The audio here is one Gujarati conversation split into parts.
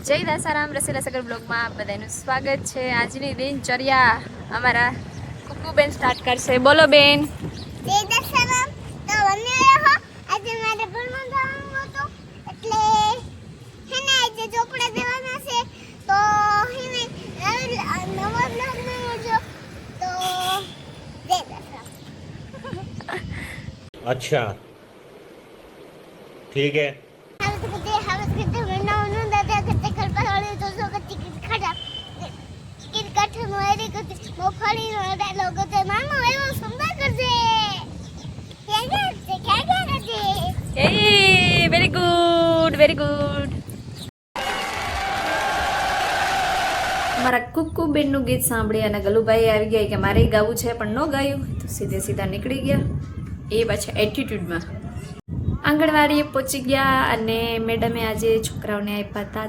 જય દાસારામ રસીલા સગર બ્લોગમાં બધાનું સ્વાગત છે। આજની દિનચર્યા અમારા કુકુબેન સ્ટાર્ટ કરશે। બોલો બેન। જય દાસારામ। તો વન્ય રહો। આજે મારે ભણવા જવાનું હતું એટલે હેને આજે ચોપડા દેવાના છે તો હેને નવા બ્લોગ માં જો તો જય દાસારામ। अच्छा ठीक है। Very good very good. અમારા કુકુબેનનું ગીત સાંભળી અને ગલુભાઈ આવી ગયા કે મારે ગાવું છે પણ ન ગાયું તો સીધે સીધા નીકળી ગયા એ પાછા એટીટ્યુડમાં। આંગણવાડીએ પહોંચી ગયા અને મેડમે આજે છોકરાઓને આપ્યા હતા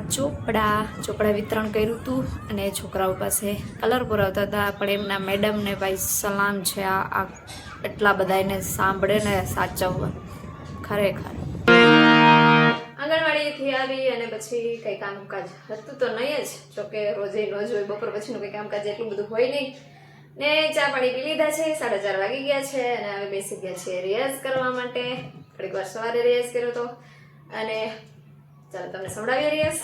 ચોપડા વિતરણ કર્યું હતું અને છોકરાઓ પાસે કલર પુરાવતા હતા પણ એમના મેડમને ભાઈ સલામ છે આ એટલા બધા એને સાંભળે ને સાચવવા ખરેખર। આંગણવાડીએથી આવી અને પછી કંઈ કામકાજ હતું તો નહીં જ જોકે રોજે ન જ હોય બપોર પછીનું કંઈ કામકાજ એટલું બધું હોય નહીં ને ચા પાણી પી લીધા છે। 4:30 વાગી ગયા છે અને હવે બેસી ગયા છે રિયાઝ કરવા માટે। થોડીક વાર સવારે રિયાઝ કર્યો તો અને ચાલો તમને સંભળાવીએ રિયાઝ।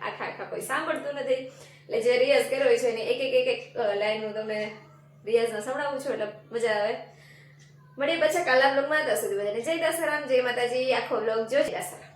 આખા કોઈ સાંભળતું નથી એટલે જે રિયાઝ કર્યો છે એની એક લાઈન હું તમને રિયાઝમાં સંભળાવું છું એટલે મજા આવે। મળીએ પાછા કાલના બ્લોગમાં। ત્યાં સુધી બધાને જય દાસારામ, જય માતાજી। આખો બ્લોગ જોજો દાસારામ।